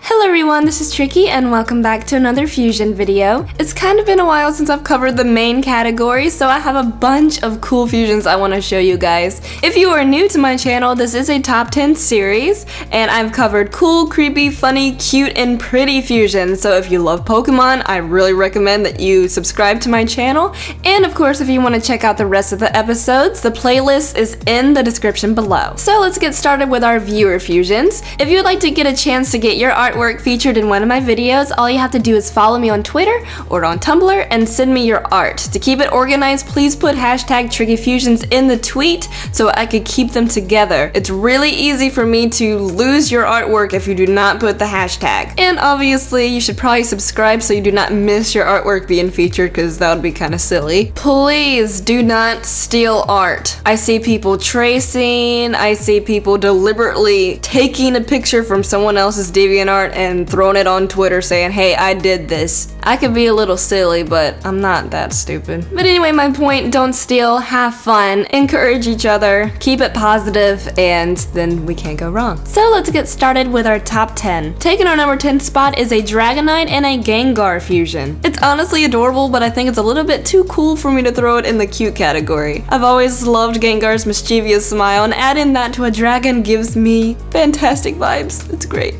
Hello everyone, this is Tricky and welcome back to another fusion video. It's kind of been a while since I've covered the main category, so I have a bunch of cool fusions I want to show you guys. If you are new to my channel, this is a top 10 series, and I've covered cool, creepy, funny, cute, and pretty fusions. So if you love Pokemon, I really recommend that you subscribe to my channel. And of course, if you want to check out the rest of the episodes, the playlist is in the description below. So let's get started with our viewer fusions. If you would like to get a chance to get your artwork featured in one of my videos, all you have to do is follow me on Twitter or on Tumblr and send me your art. To keep it organized, please put hashtag TrickyFusions in the tweet so I could keep them together. It's really easy for me to lose your artwork if you do not put the hashtag. And obviously, you should probably subscribe so you do not miss your artwork being featured, because that would be kind of silly. Please do not steal art. I see people tracing, I see people deliberately taking a picture from someone else's DeviantArt and throwing it on Twitter saying, hey, I did this. I could be a little silly, but I'm not that stupid. But anyway, my point, don't steal, have fun, encourage each other, keep it positive, and then we can't go wrong. So let's get started with our top 10. Taking our number 10 spot is a Dragonite and a Gengar fusion. It's honestly adorable, but I think it's a little bit too cool for me to throw it in the cute category. I've always loved Gengar's mischievous smile, and adding that to a dragon gives me fantastic vibes. It's great.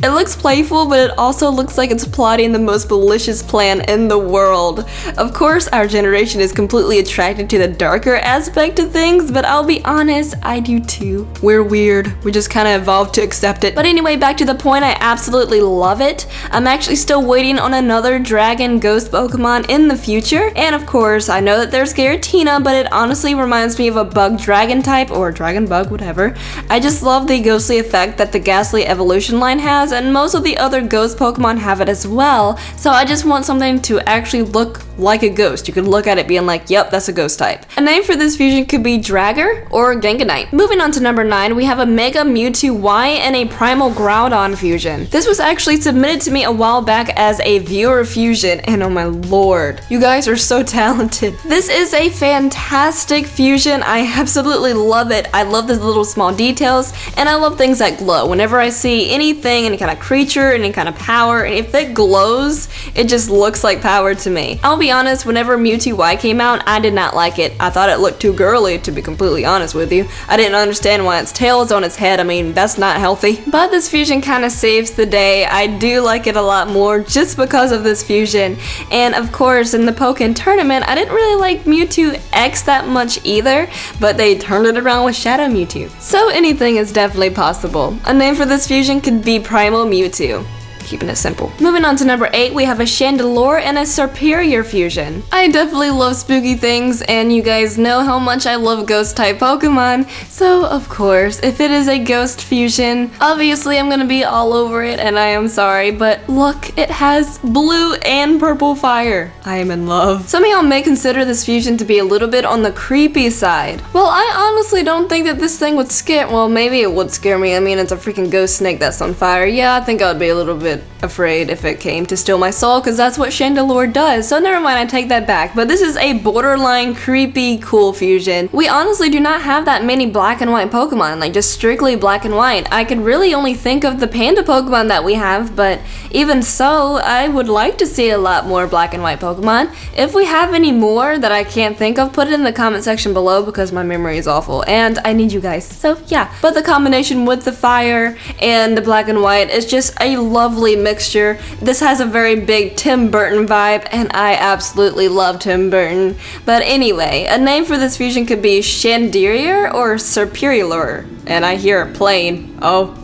It looks playful, but it also looks like it's plotting the most malicious plan in the world. Of course, our generation is completely attracted to the darker aspect of things, but I'll be honest, I do too. We're weird. We just kind of evolved to accept it. But anyway, back to the point, I absolutely love it. I'm actually still waiting on another dragon ghost Pokemon in the future. And of course, I know that there's Giratina, but it honestly reminds me of a bug dragon type, or dragon bug, whatever. I just love the ghostly effect that the Ghastly evolution line has, and most of the other ghost Pokemon have it as well, so I just want something to actually look like a ghost. You could look at it being like, yep, that's a ghost type. A name for this fusion could be Dragger or Genganite. Moving on to number 9, we have a Mega Mewtwo Y and a Primal Groudon fusion. This was actually submitted to me a while back as a viewer fusion, and oh my lord, you guys are so talented. This is a fantastic fusion. I absolutely love it. I love the little small details, and I love things that glow. Whenever I see anything, any kind of creature, any kind of power, and if it glows, it just looks like power to me. I'll be honest, whenever Mewtwo Y came out, I did not like it. I thought it looked too girly, to be completely honest with you. I didn't understand why its tail is on its head. I mean, that's not healthy. But this fusion kind of saves the day. I do like it a lot more just because of this fusion. And of course, in the Pokken tournament, I didn't really like Mewtwo X that much either, but they turned it around with Shadow Mewtwo. So anything is definitely possible. A name for this fusion could be Primal Mewtwo. Keeping it simple. Moving on to number 8, we have a Chandelure and a Serperior fusion. I definitely love spooky things, and you guys know how much I love ghost type Pokemon, so of course, if it is a ghost fusion, obviously I'm gonna be all over it, and I am sorry, but look, it has blue and purple fire. I am in love. Some of y'all may consider this fusion to be a little bit on the creepy side. Well, I honestly don't think that this thing would scare, well, maybe it would scare me. I mean, it's a freaking ghost snake that's on fire. Yeah, I think I would be a little bit afraid if it came to steal my soul, because that's what Chandelure does. So never mind, I take that back. But this is a borderline creepy cool fusion. We honestly do not have that many black and white Pokemon, like just strictly black and white. I could really only think of the panda Pokemon that we have, but even so, I would like to see a lot more black and white Pokemon. If we have any more that I can't think of, put it in the comment section below, because my memory is awful and I need you guys. So yeah, but the combination with the fire and the black and white is just a lovely mixture. This has a very big Tim Burton vibe, and I absolutely love Tim Burton. But anyway, a name for this fusion could be Chandelier or Serperior, and I hear plane. Oh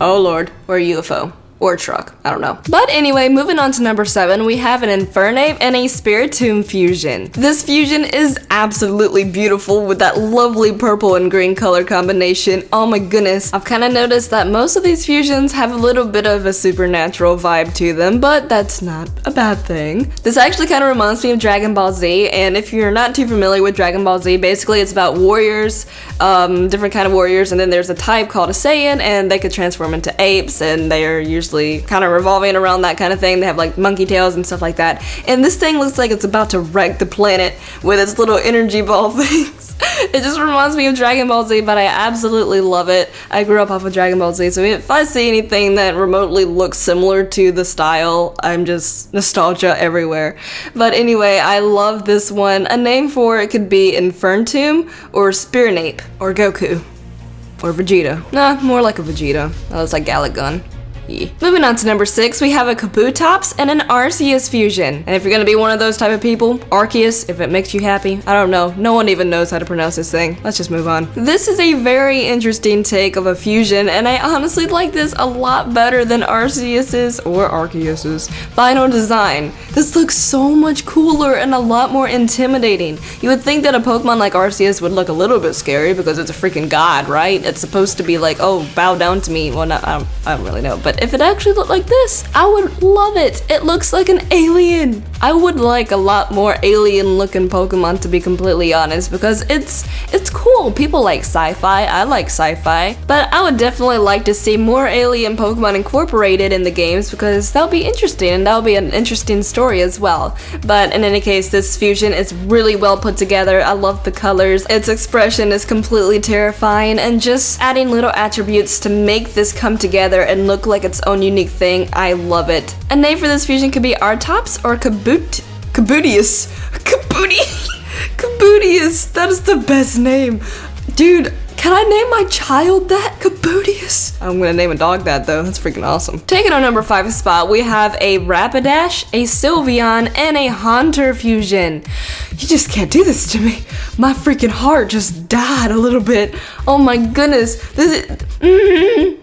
lord, or UFO. Or truck, I don't know. But anyway, moving on to number 7, we have an Infernape and a Spiritomb fusion. This fusion is absolutely beautiful with that lovely purple and green color combination. Oh my goodness. I've kind of noticed that most of these fusions have a little bit of a supernatural vibe to them, but that's not a bad thing. This actually kind of reminds me of Dragon Ball Z, and if you're not too familiar with Dragon Ball Z, basically it's about warriors, different kind of warriors, and then there's a type called a Saiyan, and they could transform into apes, and they are usually kind of revolving around that kind of thing. They have like monkey tails and stuff like that. And this thing looks like it's about to wreck the planet with its little energy ball things. It just reminds me of Dragon Ball Z, but I absolutely love it. I grew up off of Dragon Ball Z, so if I see anything that remotely looks similar to the style, I'm just nostalgia everywhere. But anyway, I love this one. A name for it could be Infernape, or Spearnape, or Goku, or Vegeta. Nah, more like a Vegeta. That was like Galagun. Yeah. Moving on to number 6, we have a Kabutops and an Arceus fusion. And if you're gonna be one of those type of people, Arceus, if it makes you happy, I don't know. No one even knows how to pronounce this thing. Let's just move on. This is a very interesting take of a fusion, and I honestly like this a lot better than Arceus's or Arceus's final design. This looks so much cooler and a lot more intimidating. You would think that a Pokemon like Arceus would look a little bit scary because it's a freaking god, right? It's supposed to be like, oh, bow down to me. Well, no, I don't really know, but if it actually looked like this, I would love it. It looks like an alien. I would like a lot more alien looking Pokemon, to be completely honest, because it's cool. People like sci-fi, I like sci-fi, but I would definitely like to see more alien Pokemon incorporated in the games because that'll be interesting and that'll be an interesting story as well. But in any case, this fusion is really well put together. I love the colors. Its expression is completely terrifying, and just adding little attributes to make this come together and look like its own unique thing. I love it. A name for this fusion could be Artops or Kabutius. Kabutius. That is the best name. Dude, can I name my child that? Kabutius. I'm gonna name a dog that though. That's freaking awesome. Taking our number 5 spot, we have a Rapidash, a Sylveon, and a Haunter fusion. You just can't do this to me. My freaking heart just died a little bit. Oh my goodness. This is...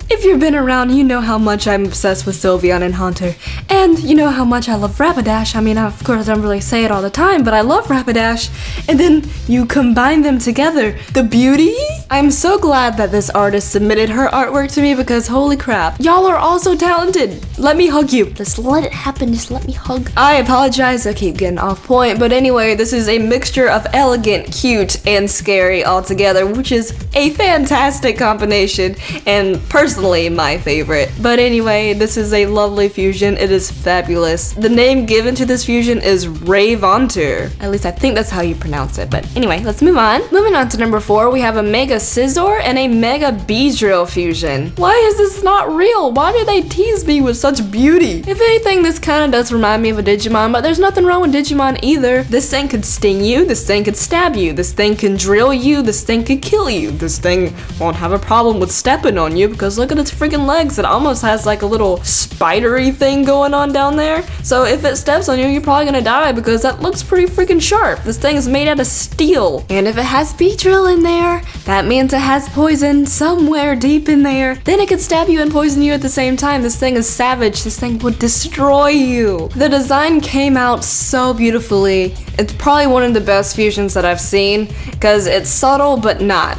If you've been around, you know how much I'm obsessed with Sylveon and Haunter. And you know how much I love Rapidash. I mean, of course, I don't really say it all the time, but I love Rapidash. And then you combine them together. The beauty? I'm so glad that this artist submitted her artwork to me because holy crap, y'all are all so talented. Let me hug you. Just let it happen. Just let me hug. I apologize. I keep getting off point. But anyway, this is a mixture of elegant, cute, and scary all together, which is a fantastic combination and personally my favorite. But anyway, this is a lovely fusion. It is fabulous. The name given to this fusion is Ravonter. At least I think that's how you pronounce it. But anyway, let's move on. Moving on to number 4, we have a Mega Scizor and a Mega Beedrill fusion. Why is this not real? Why do they tease me with such beauty? If anything, this kind of does remind me of a Digimon, but there's nothing wrong with Digimon either. This thing could sting you, this thing could stab you, this thing can drill you, this thing could kill you. This thing won't have a problem with stepping on you because look at its freaking legs. It almost has like a little spidery thing going on down there. So if it steps on you, you're probably gonna die because that looks pretty freaking sharp. This thing is made out of steel. And if it has Beedrill in there, that means it has poison somewhere deep in there. Then it could stab you and poison you at the same time. This thing is savage. This thing would destroy you. The design came out so beautifully. It's probably one of the best fusions that I've seen because it's subtle but not.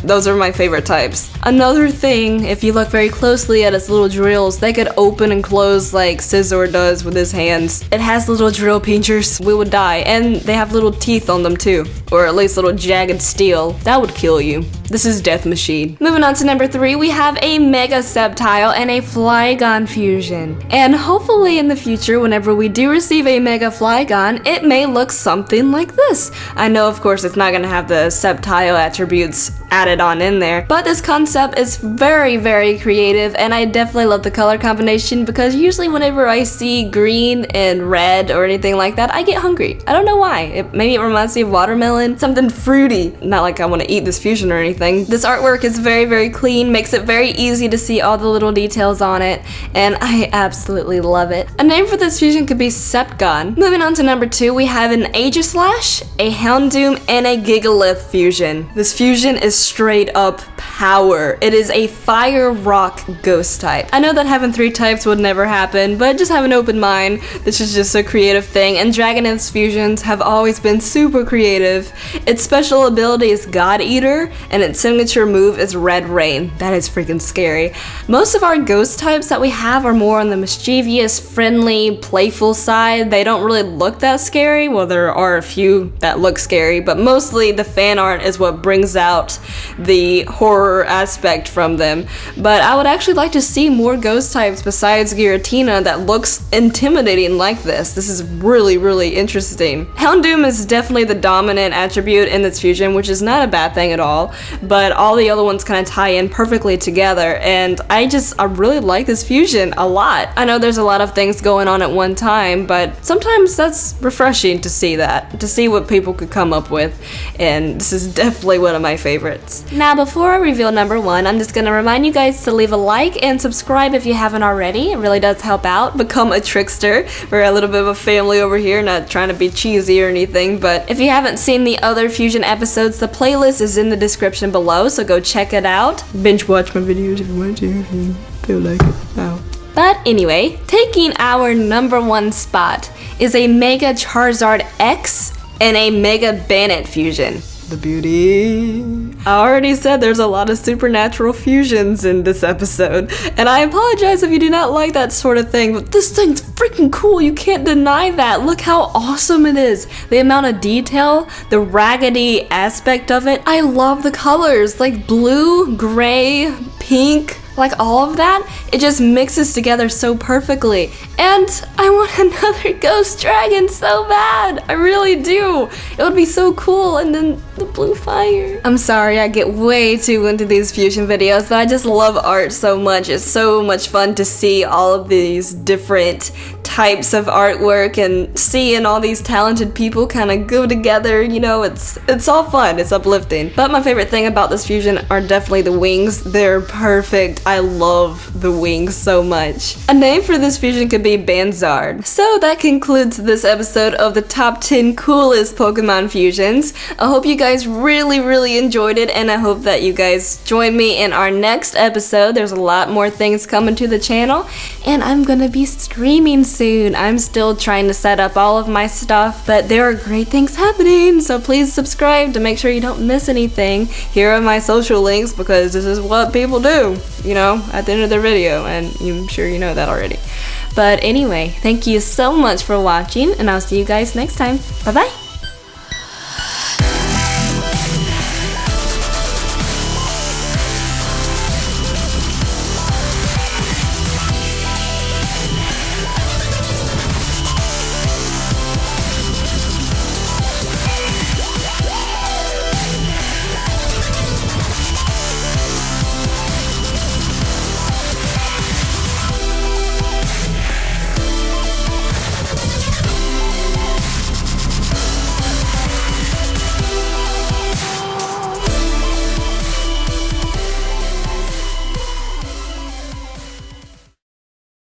Those are my favorite types. Another thing, if you look very closely at its little drills, they could open and close like Scizor does with his hands. It has little drill pinchers. We would die. And they have little teeth on them too. Or at least little jagged steel. That would kill you. This is Death Machine. Moving on to number 3, we have a Mega Sceptile and a Flygon fusion. And hopefully in the future, whenever we do receive a Mega Flygon, it may look something like this. I know, of course, it's not gonna have the Sceptile attributes added on in there, but this concept is very, very creative, and I definitely love the color combination because usually whenever I see green and red or anything like that, I get hungry. I don't know why. Maybe it reminds me of watermelon, something fruity. Not like I want to eat this fusion or anything. This artwork is very, very clean, makes it very easy to see all the little details on it, and I absolutely love it. A name for this fusion could be Septgon. Moving on to number 2, we have an Aegislash, a Houndoom, and a Gigalith fusion. This fusion is straight up power. It is a fire rock ghost type. I know that having 3 types would never happen, but just have an open mind. This is just a creative thing, and Dragonite's fusions have always been super creative. Its special ability is God Eater, and its signature move is Red Rain. That is freaking scary. Most of our ghost types that we have are more on the mischievous, friendly, playful side. They don't really look that scary. Well, there are a few that look scary, but mostly the fan art is what brings out the horror horror aspect from them. But I would actually like to see more ghost types besides Giratina that looks intimidating like this. This is really, really interesting. Houndoom is definitely the dominant attribute in this fusion, which is not a bad thing at all, but all the other ones kind of tie in perfectly together, and I really like this fusion a lot. I know there's a lot of things going on at one time, but sometimes that's refreshing to see what people could come up with, and this is definitely one of my favorites. Now, before I reveal number 1, I'm just gonna remind you guys to leave a like and subscribe if you haven't already. It really does help out. Become a trickster. We're a little bit of a family over here, not trying to be cheesy or anything, but if you haven't seen the other fusion episodes, the playlist is in the description below, so go check it out. Binge watch my videos if you want to, if you feel like it. Wow. But anyway, taking our number 1 spot is a Mega Charizard X and a Mega Bannet fusion. The beauty. I already said there's a lot of supernatural fusions in this episode, and I apologize if you do not like that sort of thing, but this thing's freaking cool. You can't deny that. Look how awesome it is. The amount of detail, the raggedy aspect of it. I love the colors, like blue, gray, pink, like all of that. It just mixes together so perfectly. And I want another ghost dragon so bad. I really do. It would be so cool. And then the blue fire. I'm sorry, I get way too into these fusion videos, but I just love art so much. It's so much fun to see all of these different types of artwork and seeing all these talented people kind of go together. You know, it's all fun. It's uplifting. But my favorite thing about this fusion are definitely the wings. They're perfect. I love the wings so much. A name for this fusion could be Banzard. So that concludes this episode of the top 10 coolest Pokemon fusions. I hope you guys really enjoyed it, and I hope that you guys join me in our next episode. There's a lot more things coming to the channel, and I'm gonna be streaming soon. I'm still trying to set up all of my stuff, but there are great things happening, so please subscribe to make sure you don't miss anything. Here are my social links, because this is what people do, you know, at the end of their video, and I'm sure you know that already. But anyway, thank you so much for watching, and I'll see you guys next time. Bye bye!